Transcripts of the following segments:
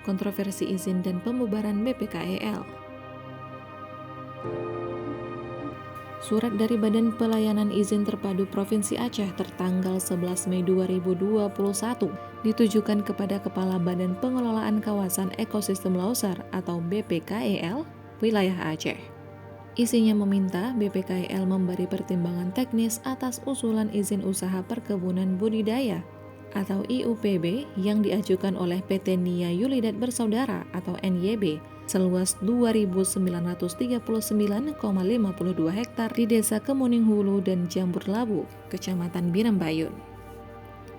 kontroversi izin dan pembubaran BPKEL. Surat dari Badan Pelayanan Izin Terpadu Provinsi Aceh tertanggal 11 Mei 2021 ditujukan kepada Kepala Badan Pengelolaan Kawasan Ekosistem Lauser atau BPKEL wilayah Aceh. Isinya meminta BPKEL memberi pertimbangan teknis atas usulan izin usaha perkebunan budidaya atau IUPB yang diajukan oleh PT Nia Yulidat Bersaudara atau NYB seluas 2.939,52 hektar di Desa Kemuning Hulu dan Jambur Labu, Kecamatan Birembayun.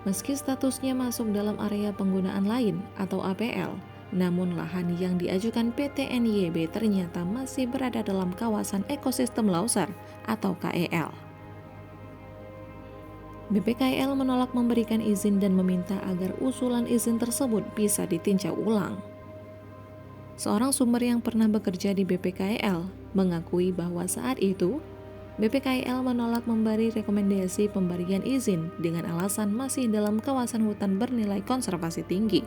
Meski statusnya masuk dalam area penggunaan lain atau APL, namun lahan yang diajukan PT NYB ternyata masih berada dalam kawasan ekosistem Lauser atau KEL. BPKEL menolak memberikan izin dan meminta agar usulan izin tersebut bisa ditinjau ulang. Seorang sumber yang pernah bekerja di BPKEL mengakui bahwa saat itu BPKEL menolak memberi rekomendasi pemberian izin dengan alasan masih dalam kawasan hutan bernilai konservasi tinggi.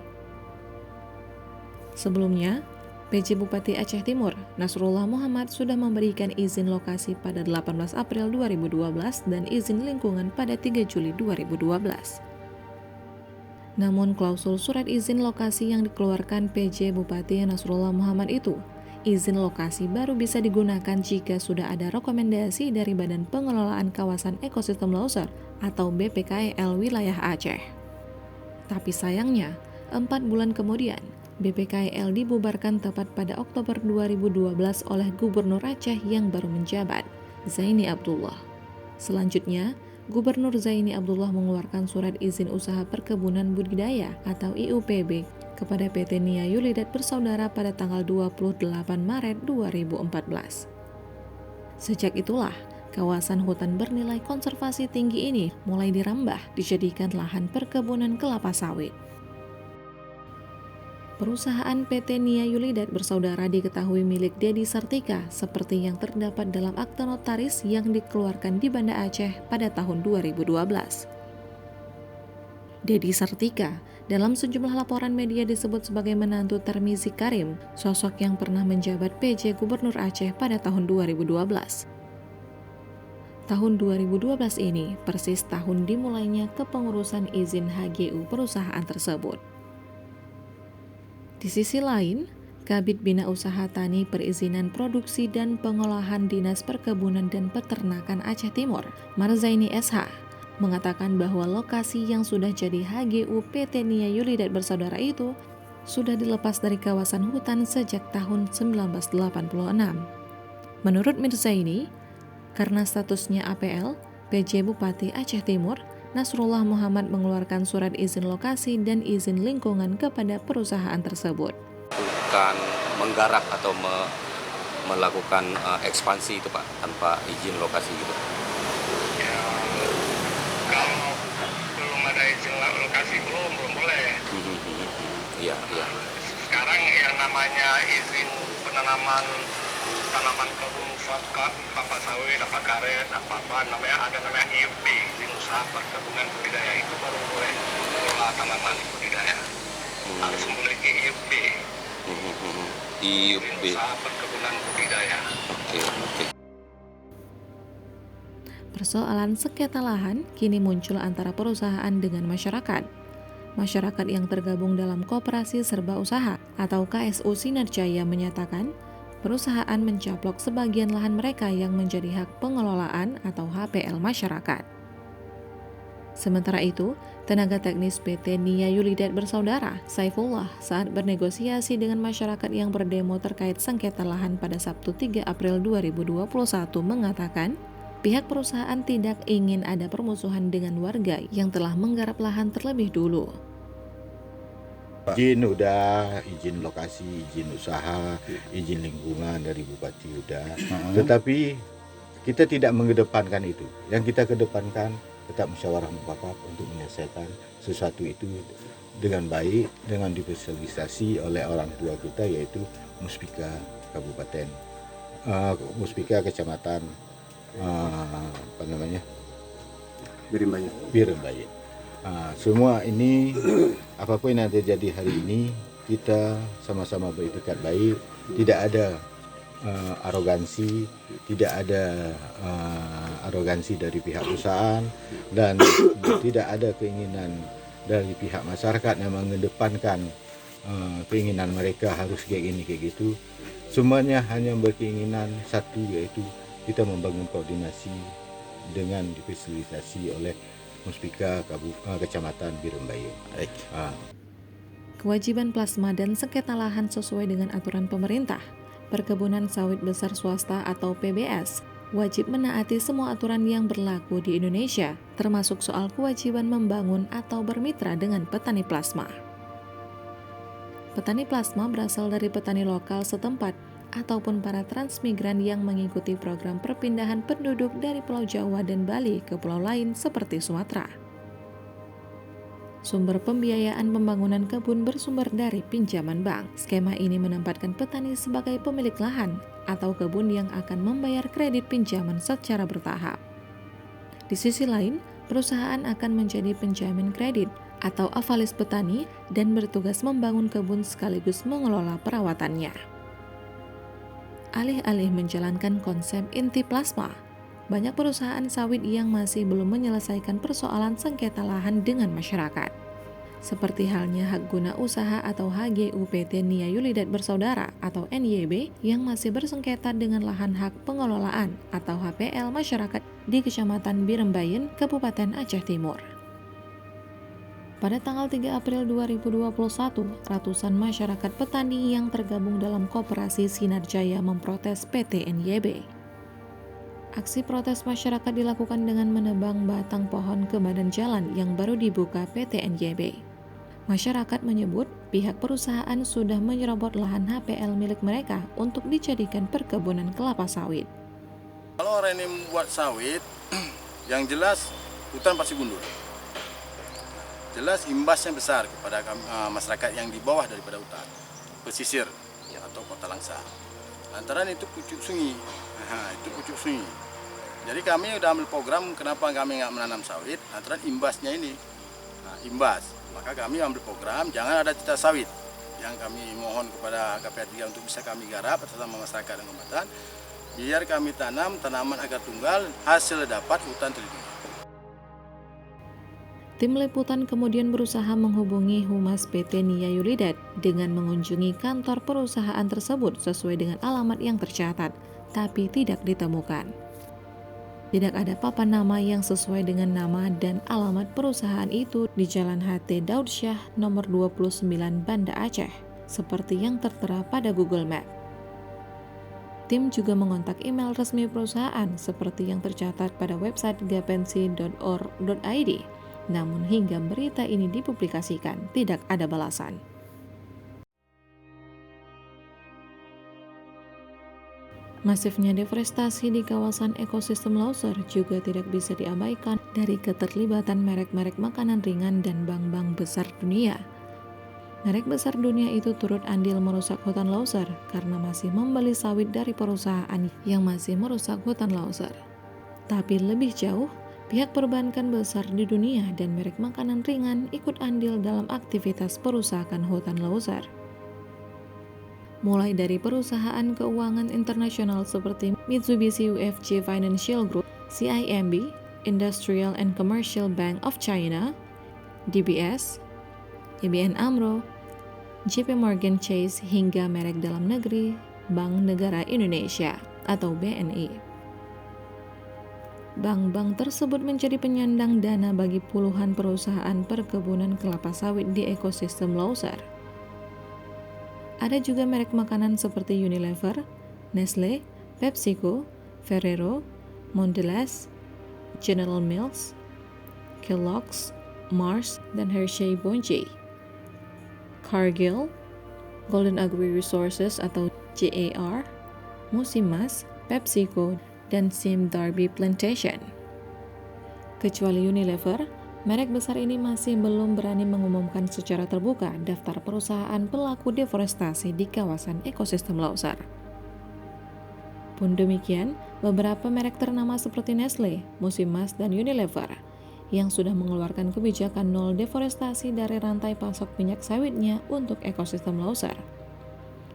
Sebelumnya, PJ Bupati Aceh Timur, Nasrullah Muhammad sudah memberikan izin lokasi pada 18 April 2012 dan izin lingkungan pada 3 Juli 2012. Namun klausul surat izin lokasi yang dikeluarkan PJ Bupati Nasrullah Muhammad itu, izin lokasi baru bisa digunakan jika sudah ada rekomendasi dari Badan Pengelolaan Kawasan Ekosistem Lauser atau BPKEL wilayah Aceh. Tapi sayangnya, 4 bulan kemudian, BPKEL dibubarkan tepat pada Oktober 2012 oleh Gubernur Aceh yang baru menjabat, Zaini Abdullah. Selanjutnya, Gubernur Zaini Abdullah mengeluarkan surat izin usaha perkebunan budidaya atau IUPB kepada PT Nia Yulidat Bersaudara pada tanggal 28 Maret 2014. Sejak itulah, kawasan hutan bernilai konservasi tinggi ini mulai dirambah dijadikan lahan perkebunan kelapa sawit. Perusahaan PT Nia Yulidat Bersaudara diketahui milik Dedi Sartika seperti yang terdapat dalam akta notaris yang dikeluarkan di Banda Aceh pada tahun 2012. Dedi Sartika dalam sejumlah laporan media disebut sebagai menantu Tarmizi Karim, sosok yang pernah menjabat PJ Gubernur Aceh pada tahun 2012. Tahun 2012 ini persis tahun dimulainya kepengurusan izin HGU perusahaan tersebut. Di sisi lain, Kabid Bina Usaha Tani Perizinan Produksi dan Pengolahan Dinas Perkebunan dan Peternakan Aceh Timur, Marzaini SH, mengatakan bahwa lokasi yang sudah jadi HGU PT Nia Yulidat Bersaudara itu sudah dilepas dari kawasan hutan sejak tahun 1986. Menurut Mirzaini, karena statusnya APL, PJ Bupati Aceh Timur, Nasrullah Muhammad mengeluarkan surat izin lokasi dan izin lingkungan kepada perusahaan tersebut. Bukan menggarap atau melakukan ekspansi itu Pak, tanpa izin lokasi gitu. Ya, kalau belum ada izin lokasi belum boleh. Iya. Sekarang yang namanya izin penanaman tanaman kebun kelapa sawit, apa karet, apa namanya ada namanya IUP, izin usaha perkebunan budidaya, itu baru boleh mengelola tanaman budidaya. Harus memiliki IUP. Izin usaha perkebunan budidaya. Oke. Persoalan sengketa lahan kini muncul antara perusahaan dengan masyarakat. Masyarakat yang tergabung dalam Koperasi Serba Usaha atau KSU Sinarjaya menyatakan perusahaan mencaplok sebagian lahan mereka yang menjadi hak pengelolaan atau HPL masyarakat. Sementara itu, tenaga teknis PT Nia Yulidat Bersaudara, Saifullah, saat bernegosiasi dengan masyarakat yang berdemo terkait sengketa lahan pada Sabtu 3 April 2021 mengatakan, pihak perusahaan tidak ingin ada permusuhan dengan warga yang telah menggarap lahan terlebih dulu. Izin udah, izin lokasi, izin usaha, izin lingkungan dari Bupati udah. Tetapi kita tidak mengedepankan itu. Yang kita kedepankan tetap musyawarah mufakat untuk menyelesaikan sesuatu itu dengan baik, dengan disosialisasi oleh orang tua kita yaitu Muspika Kabupaten, Muspika Kecamatan Birembayun. Semua ini apapun yang terjadi hari ini kita sama-sama beretikat baik, tidak ada arogansi, tidak ada arogansi dari pihak perusahaan, dan tidak ada keinginan dari pihak masyarakat yang mengedepankan keinginan mereka harus kayak gini kayak gitu. Semuanya hanya berkeinginan satu, yaitu kita membangun koordinasi dengan difasilitasi oleh Muspika Kecamatan Birembayan. Kewajiban plasma dan sengketa lahan sesuai dengan aturan pemerintah. Perkebunan sawit besar swasta atau PBS wajib menaati semua aturan yang berlaku di Indonesia, termasuk soal kewajiban membangun atau bermitra dengan petani plasma. Petani plasma berasal dari petani lokal setempat ataupun para transmigran yang mengikuti program perpindahan penduduk dari Pulau Jawa dan Bali ke pulau lain seperti Sumatera. Sumber pembiayaan pembangunan kebun bersumber dari pinjaman bank. Skema ini menempatkan petani sebagai pemilik lahan atau kebun yang akan membayar kredit pinjaman secara bertahap. Di sisi lain, perusahaan akan menjadi penjamin kredit atau avalis petani dan bertugas membangun kebun sekaligus mengelola perawatannya. Alih-alih menjalankan konsep inti plasma, banyak perusahaan sawit yang masih belum menyelesaikan persoalan sengketa lahan dengan masyarakat. Seperti halnya hak guna usaha atau HGU PT Nia Yulidat Bersaudara atau NYB yang masih bersengketa dengan lahan hak pengelolaan atau HPL masyarakat di Kecamatan Birembayan, Kabupaten Aceh Timur. Pada tanggal 3 April 2021, ratusan masyarakat petani yang tergabung dalam Koperasi Sinar Jaya memprotes PT NYB. Aksi protes masyarakat dilakukan dengan menebang batang pohon ke badan jalan yang baru dibuka PT NYB. Masyarakat menyebut pihak perusahaan sudah menyerobot lahan HPL milik mereka untuk dijadikan perkebunan kelapa sawit. Kalau orang ini membuat sawit, yang jelas hutan pasti gundul. Jelas imbasnya besar kepada masyarakat yang di bawah daripada hutan, pesisir atau kota Langsa. Lantaran itu pucuk sungai, itu pucuk sungai. Jadi kami udah ambil program kenapa kami nggak menanam sawit, lantaran imbasnya ini, imbas. Maka kami ambil program jangan ada cita sawit. Yang kami mohon kepada KPA 3 untuk bisa kami garap atas nama masyarakat dan kombatan, biar kami tanam tanaman agar tunggal, hasil dapat hutan terlindungi. Tim liputan kemudian berusaha menghubungi Humas PT Nia Yulidat dengan mengunjungi kantor perusahaan tersebut sesuai dengan alamat yang tercatat, tapi tidak ditemukan. Tidak ada papan nama yang sesuai dengan nama dan alamat perusahaan itu di Jalan HT Daud Syah nomor 29 Banda Aceh, seperti yang tertera pada Google Map. Tim juga mengontak email resmi perusahaan seperti yang tercatat pada website gapensi.or.id. Namun hingga berita ini dipublikasikan, tidak ada balasan. Masifnya deforestasi di kawasan ekosistem Lauser juga tidak bisa diabaikan dari keterlibatan merek-merek makanan ringan dan bank-bank besar dunia. Merek besar dunia itu turut andil merusak hutan Lauser karena masih membeli sawit dari perusahaan yang masih merusak hutan Lauser. Tapi lebih jauh, pihak perbankan besar di dunia dan merek makanan ringan ikut andil dalam aktivitas perusakan hutan Lauser. Mulai dari perusahaan keuangan internasional seperti Mitsubishi UFJ Financial Group, CIMB, Industrial and Commercial Bank of China, DBS, ABN AMRO, JP Morgan Chase hingga merek dalam negeri Bank Negara Indonesia atau BNI. Bank-bank tersebut menjadi penyandang dana bagi puluhan perusahaan perkebunan kelapa sawit di ekosistem Lauser. Ada juga merek makanan seperti Unilever, Nestle, PepsiCo, Ferrero, Mondelez, General Mills, Kellogg's, Mars, dan Hershey Bonje. Cargill, Golden Agri Resources atau GAR, Musimas, PepsiCo, dan Sim Darby Plantation. Kecuali Unilever, merek besar ini masih belum berani mengumumkan secara terbuka daftar perusahaan pelaku deforestasi di kawasan ekosistem Lauser. Pun demikian, beberapa merek ternama seperti Nestle, Musimas, dan Unilever yang sudah mengeluarkan kebijakan nol deforestasi dari rantai pasok minyak sawitnya untuk ekosistem Lauser.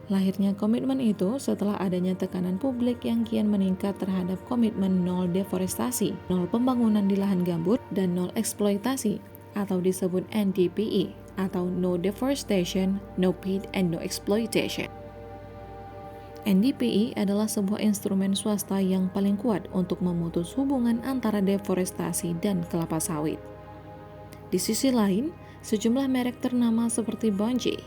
Lahirnya komitmen itu setelah adanya tekanan publik yang kian meningkat terhadap komitmen nol deforestasi, nol pembangunan di lahan gambut, dan nol eksploitasi atau disebut NDPE atau No Deforestation, No Peat, and No Exploitation. NDPE adalah sebuah instrumen swasta yang paling kuat untuk memutus hubungan antara deforestasi dan kelapa sawit. Di sisi lain, sejumlah merek ternama seperti Bunge,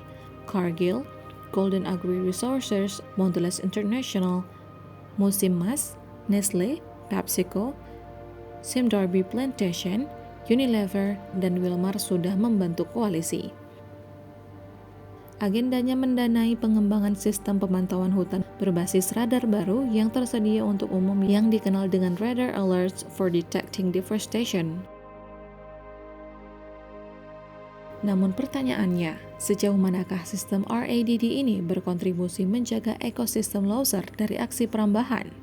Cargill, Golden Agri Resources, Mondelez International, Musim Mas, Nestle, PepsiCo, Simdarby Plantation, Unilever, dan Wilmar sudah membentuk koalisi. Agendanya mendanai pengembangan sistem pemantauan hutan berbasis radar baru yang tersedia untuk umum yang dikenal dengan Radar Alerts for Detecting Deforestation. Namun pertanyaannya, sejauh manakah sistem RADD ini berkontribusi menjaga ekosistem Lauser dari aksi perambahan?